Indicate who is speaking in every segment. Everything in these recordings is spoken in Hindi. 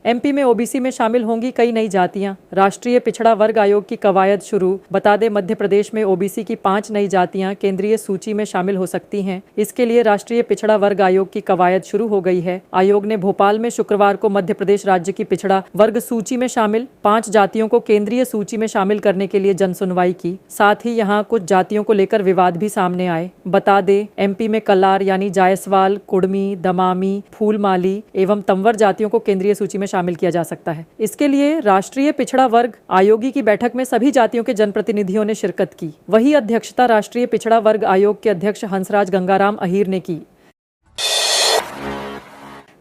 Speaker 1: एमपी में ओबीसी में शामिल होंगी कई नई जातियां। राष्ट्रीय पिछड़ा वर्ग आयोग की कवायद शुरू। बता दें, मध्य प्रदेश में ओबीसी की 5 नई जातियां केंद्रीय सूची में शामिल हो सकती हैं। इसके लिए राष्ट्रीय पिछड़ा वर्ग आयोग की कवायद शुरू हो गई है। आयोग ने भोपाल में शुक्रवार को मध्य प्रदेश राज्य की पिछड़ा वर्ग सूची में शामिल 5 जातियों को केंद्रीय सूची में शामिल करने के लिए जनसुनवाई की। साथ ही यहां कुछ जातियों को लेकर विवाद भी सामने आए। बता दें, एमपी में कल्लार यानी जायसवाल, कुड़मी, दमामी, फूलमाली एवं तंवर जातियों को केंद्रीय सूची में शामिल किया जा सकता है। इसके लिए राष्ट्रीय पिछड़ा वर्ग आयोगी की बैठक में सभी जातियों के जनप्रतिनिधियों ने शिरकत की। वही अध्यक्षता राष्ट्रीय पिछड़ा वर्ग आयोग के अध्यक्ष हंसराज गंगाराम अहीर ने की।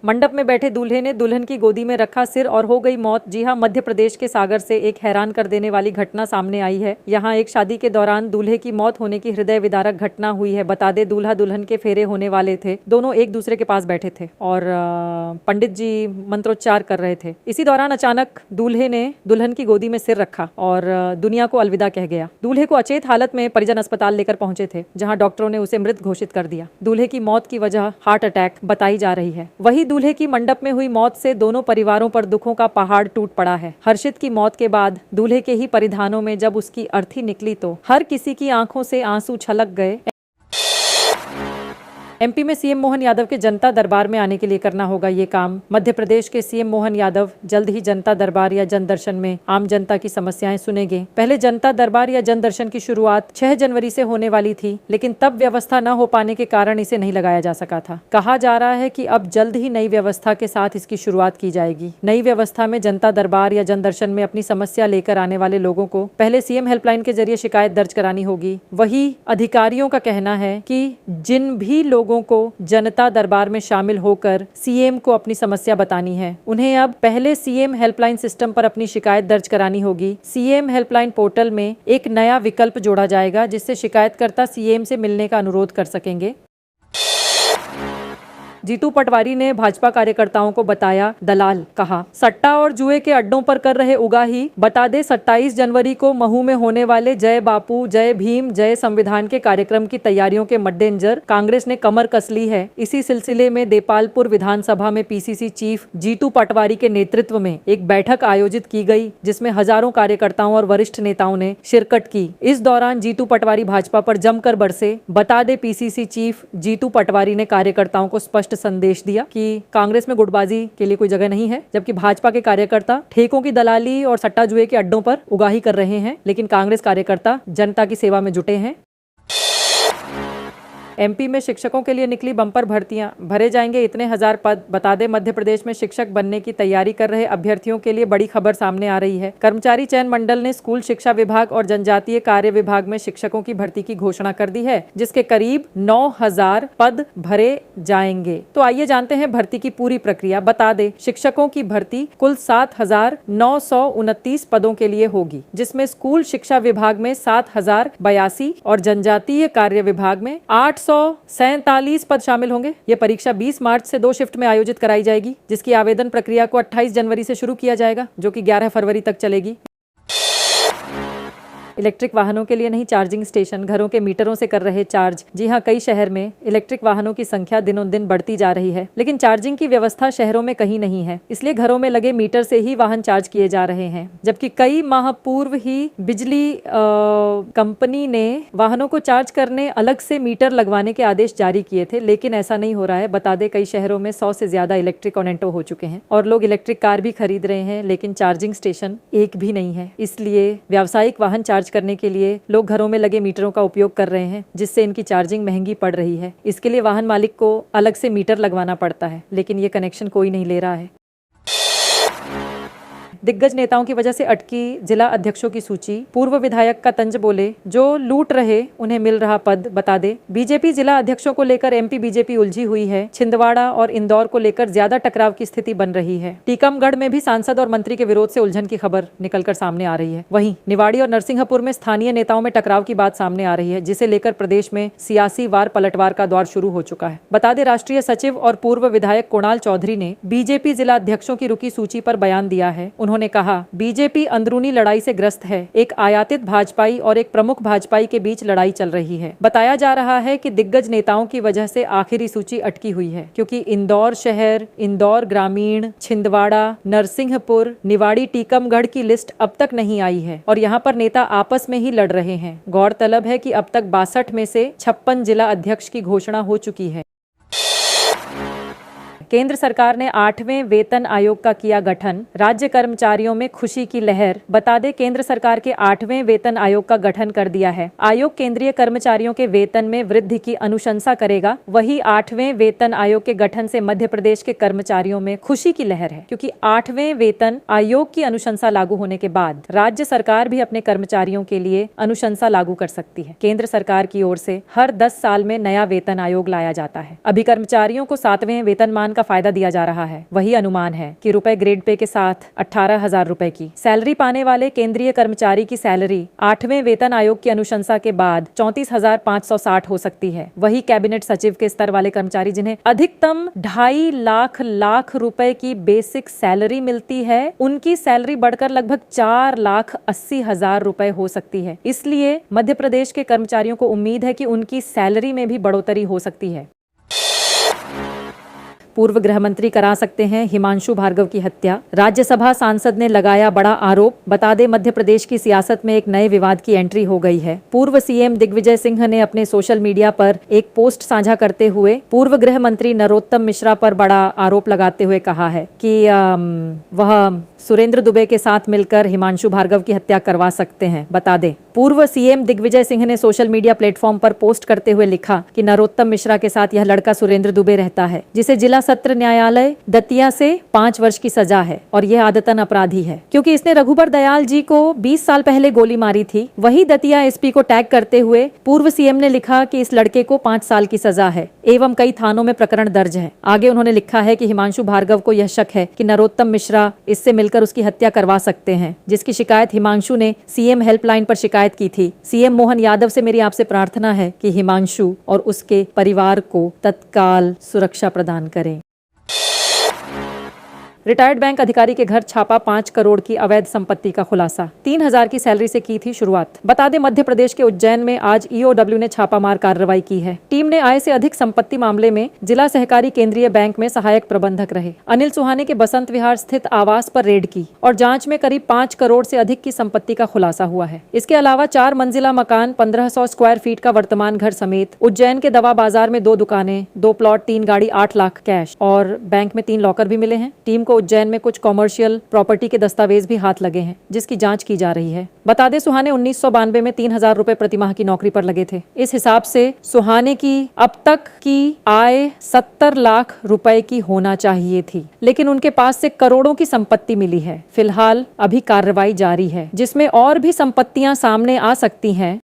Speaker 1: मंडप में बैठे दूल्हे ने दुल्हन की गोदी में रखा सिर और हो गई मौत। जी हां, मध्य प्रदेश के सागर से एक हैरान कर देने वाली घटना सामने आई है। यहां एक शादी के दौरान दूल्हे की मौत होने की हृदय विदारक घटना हुई है। बता दे, दूल्हा दुल्हन के फेरे होने वाले थे। दोनों एक दूसरे के पास बैठे थे और पंडित जी मंत्रोच्चार कर रहे थे। इसी दौरान अचानक दूल्हे ने दुल्हन की गोदी में सिर रखा और दुनिया को अलविदा कह गया। दूल्हे को अचेत हालत में परिजन अस्पताल लेकर पहुंचे थे, जहाँ डॉक्टरों ने उसे मृत घोषित कर दिया। दूल्हे की मौत की वजह हार्ट अटैक बताई जा रही है। वही दूल्हे की मंडप में हुई मौत से दोनों परिवारों पर दुखों का पहाड़ टूट पड़ा है। हर्षित की मौत के बाद दूल्हे के ही परिधानों में जब उसकी अर्थी निकली तो हर किसी की आंखों से आंसू छलक गए। एमपी में सीएम मोहन यादव के जनता दरबार में आने के लिए करना होगा ये काम। मध्य प्रदेश के सीएम मोहन यादव जल्द ही जनता दरबार या जन दर्शन में आम जनता की समस्याएं सुनेंगे। पहले जनता दरबार या जन दर्शन की शुरुआत 6 जनवरी से होने वाली थी, लेकिन तब व्यवस्था न हो पाने के कारण इसे नहीं लगाया जा सका था। कहा जा रहा है कि अब जल्द ही नई व्यवस्था के साथ इसकी शुरुआत की जाएगी। नई व्यवस्था में जनता दरबार या जन दर्शन में अपनी समस्या लेकर आने वाले लोगों को पहले सीएम हेल्पलाइन के जरिए शिकायत दर्ज करानी होगी। वही अधिकारियों का कहना है कि जिन भी लोगों को जनता दरबार में शामिल होकर सीएम को अपनी समस्या बतानी है, उन्हें अब पहले सीएम हेल्पलाइन सिस्टम पर अपनी शिकायत दर्ज करानी होगी। सीएम हेल्पलाइन पोर्टल में एक नया विकल्प जोड़ा जाएगा, जिससे शिकायतकर्ता सीएम से मिलने का अनुरोध कर सकेंगे। जीतू पटवारी ने भाजपा कार्यकर्ताओं को बताया दलाल। कहा, सट्टा और जुए के अड्डों पर कर रहे उगाही। बता दे, 27 जनवरी को महू में होने वाले जय बापू, जय भीम, जय संविधान के कार्यक्रम की तैयारियों के मद्देनजर कांग्रेस ने कमर कस ली है। इसी सिलसिले में देपालपुर विधानसभा में पीसीसी चीफ जीतू पटवारी के नेतृत्व में एक बैठक आयोजित की गई, जिसमें हजारों कार्यकर्ताओं और वरिष्ठ नेताओं ने शिरकत की। इस दौरान जीतू पटवारी भाजपा पर जमकर बरसे। बता दे, पीसीसी चीफ जीतू पटवारी ने कार्यकर्ताओं को स्पष्ट संदेश दिया कि कांग्रेस में गुटबाजी के लिए कोई जगह नहीं है, जबकि भाजपा के कार्यकर्ता ठेकों की दलाली और सट्टा जुए के अड्डों पर उगाही कर रहे हैं, लेकिन कांग्रेस कार्यकर्ता जनता की सेवा में जुटे हैं। एमपी में शिक्षकों के लिए निकली बम्पर भर्तियां। भरे जाएंगे इतने हजार पद। बता दें, मध्य प्रदेश में शिक्षक बनने की तैयारी कर रहे अभ्यर्थियों के लिए बड़ी खबर सामने आ रही है। कर्मचारी चयन मंडल ने स्कूल शिक्षा विभाग और जनजातीय कार्य विभाग में शिक्षकों की भर्ती की घोषणा कर दी है, जिसके करीब 9000 पद भरे जाएंगे। तो आइए जानते हैं भर्ती की पूरी प्रक्रिया। बता दें, शिक्षकों की भर्ती कुल 7929 पदों के लिए होगी, जिसमें स्कूल शिक्षा विभाग में 7082 और जनजातीय कार्य विभाग में 847 पद शामिल होंगे। ये परीक्षा 20 मार्च से 2 शिफ्ट में आयोजित कराई जाएगी, जिसकी आवेदन प्रक्रिया को 28 जनवरी से शुरू किया जाएगा, जो कि 11 फरवरी तक चलेगी। इलेक्ट्रिक वाहनों के लिए नहीं, चार्जिंग स्टेशन घरों के मीटरों से कर रहे चार्ज। जी हां, कई शहर में इलेक्ट्रिक वाहनों की संख्या दिनों दिन बढ़ती जा रही है, लेकिन चार्जिंग की व्यवस्था शहरों में कहीं नहीं है। इसलिए घरों में लगे मीटर से ही वाहन चार्ज किए जा रहे हैं, जबकि कई माह पूर्व ही बिजली कंपनी ने वाहनों को चार्ज करने अलग से मीटर लगवाने के आदेश जारी किए थे, लेकिन ऐसा नहीं हो रहा है। बता दें, कई शहरों में 100 से ज्यादा इलेक्ट्रिक ऑनेटो हो चुके हैं और लोग इलेक्ट्रिक कार भी खरीद रहे हैं, लेकिन चार्जिंग स्टेशन एक भी नहीं है। इसलिए व्यावसायिक वाहन चार्ज करने के लिए लोग घरों में लगे मीटरों का उपयोग कर रहे हैं, जिससे इनकी चार्जिंग महंगी पड़ रही है। इसके लिए वाहन मालिक को अलग से मीटर लगवाना पड़ता है, लेकिन ये कनेक्शन कोई नहीं ले रहा है। दिग्गज नेताओं की वजह से अटकी जिला अध्यक्षों की सूची। पूर्व विधायक का तंज बोले, जो लूट रहे उन्हें मिल रहा पद। बता दे, बीजेपी जिला अध्यक्षों को लेकर एमपी बीजेपी उलझी हुई है। छिंदवाड़ा और इंदौर को लेकर ज्यादा टकराव की स्थिति बन रही है। टीकमगढ़ में भी सांसद और मंत्री के विरोध से उलझन की खबर निकलकर सामने आ रही है। वहीं निवाड़ी और नरसिंहपुर में स्थानीय नेताओं में टकराव की बात सामने आ रही है, जिसे लेकर प्रदेश में सियासी वार पलटवार का दौर शुरू हो चुका है। बता दें, राष्ट्रीय सचिव और पूर्व विधायक कुणाल चौधरी ने बीजेपी जिला अध्यक्षों की रुकी सूची पर बयान दिया है। उन्होंने कहा, बीजेपी अंदरूनी लड़ाई से ग्रस्त है। एक आयातित भाजपाई और एक प्रमुख भाजपाई के बीच लड़ाई चल रही है। बताया जा रहा है कि दिग्गज नेताओं की वजह से आखिरी सूची अटकी हुई है, क्योंकि इंदौर शहर, इंदौर ग्रामीण, छिंदवाड़ा, नरसिंहपुर, निवाड़ी, टीकमगढ़ की लिस्ट अब तक नहीं आई है और यहाँ पर नेता आपस में ही लड़ रहे हैं। गौरतलब है कि अब तक 62 में से 56 जिला अध्यक्ष की घोषणा हो चुकी है। केंद्र सरकार ने 8वें वेतन आयोग का किया गठन, राज्य कर्मचारियों में खुशी की लहर। बता दें, केंद्र सरकार के 8वें वेतन आयोग का गठन कर दिया है। आयोग केंद्रीय कर्मचारियों के वेतन में वृद्धि की अनुशंसा करेगा। वही 8वें वेतन आयोग के गठन से मध्य प्रदेश के कर्मचारियों में खुशी की लहर है, क्योंकि 8वें वेतन आयोग की अनुशंसा लागू होने के बाद राज्य सरकार भी अपने कर्मचारियों के लिए अनुशंसा लागू कर सकती है। केंद्र सरकार की ओर से हर 10 साल में नया वेतन आयोग लाया जाता है। अभी कर्मचारियों को 7वें वेतनमान का फायदा दिया जा रहा है। वही अनुमान है कि रुपए ग्रेड पे के साथ 18,000 रुपए की सैलरी पाने वाले केंद्रीय कर्मचारी की सैलरी 8वें वेतन आयोग की अनुशंसा के बाद 34,560 हो सकती है। वही कैबिनेट सचिव के स्तर वाले कर्मचारी जिन्हें अधिकतम 2.5 लाख रुपए की बेसिक सैलरी मिलती है, उनकी सैलरी बढ़कर लगभग 4,80,000 रुपए हो सकती है। इसलिए मध्य प्रदेश के कर्मचारियों को उम्मीद है कि उनकी सैलरी में भी बढ़ोतरी हो सकती है। पूर्व गृह मंत्री करा सकते हैं हिमांशु भार्गव की हत्या, राज्यसभा सांसद ने लगाया बड़ा आरोप। बता दें, मध्य प्रदेश की सियासत में एक नए विवाद की एंट्री हो गई है। पूर्व सीएम दिग्विजय सिंह ने अपने सोशल मीडिया पर एक पोस्ट साझा करते हुए पूर्व गृह मंत्री नरोत्तम मिश्रा पर बड़ा आरोप लगाते हुए कहा है कि वह सुरेंद्र दुबे के साथ मिलकर हिमांशु भार्गव की हत्या करवा सकते हैं। बता दें, पूर्व सीएम दिग्विजय सिंह ने सोशल मीडिया प्लेटफॉर्म पर पोस्ट करते हुए लिखा कि नरोत्तम मिश्रा के साथ यह लड़का सुरेंद्र दुबे रहता है, जिसे जिला सत्र न्यायालय दतिया से 5 वर्ष की सजा है और यह आदतन अपराधी है, क्योंकि इसने रघुबर दयाल जी को 20 साल पहले गोली मारी थी। वही दतिया एसपी को टैग करते हुए पूर्व सीएम ने लिखा कि इस लड़के को 5 साल की सजा है एवं कई थानों में प्रकरण दर्ज है। आगे उन्होंने लिखा है कि हिमांशु भार्गव को यह शक है कि नरोत्तम मिश्रा इससे मिलकर उसकी हत्या करवा सकते हैं, जिसकी शिकायत हिमांशु ने सीएम हेल्पलाइन पर शिकायत की थी। सीएम मोहन यादव से मेरी आपसे प्रार्थना है कि हिमांशु और उसके परिवार को तत्काल सुरक्षा प्रदान करें। रिटायर्ड बैंक अधिकारी के घर छापा, 5 करोड़ की अवैध संपत्ति का खुलासा। 3,000 की सैलरी से की थी शुरुआत। बता दें, मध्य प्रदेश के उज्जैन में आज ईओडब्ल्यू ने छापामार कार्रवाई की है। टीम ने आय से अधिक संपत्ति मामले में जिला सहकारी केंद्रीय बैंक में सहायक प्रबंधक रहे अनिल सुहाने के बसंत विहार स्थित आवास पर रेड की और जांच में करीब 5 करोड़ से अधिक की संपत्ति का खुलासा हुआ है। इसके अलावा 4 मंजिला मकान, 1500 स्क्वायर फीट का वर्तमान घर समेत उज्जैन के दवा बाजार में 2 दुकानें, 2 प्लॉट, 3 गाड़ी, 8 लाख कैश और बैंक में 3 लॉकर भी मिले हैं। टीम को उज्जैन में कुछ कॉमर्शियल प्रॉपर्टी के दस्तावेज भी हाथ लगे हैं, जिसकी जांच की जा रही है। बता दें, सुहाने 1992 में 3,000 रुपए प्रतिमाह की नौकरी पर लगे थे। इस हिसाब से सुहाने की अब तक की आय 70 लाख रुपए की होना चाहिए थी, लेकिन उनके पास से करोड़ों की संपत्ति मिली है। फिलहाल अभी कार्रवाई जारी है, जिसमें और भी संपत्तियां सामने आ सकती हैं।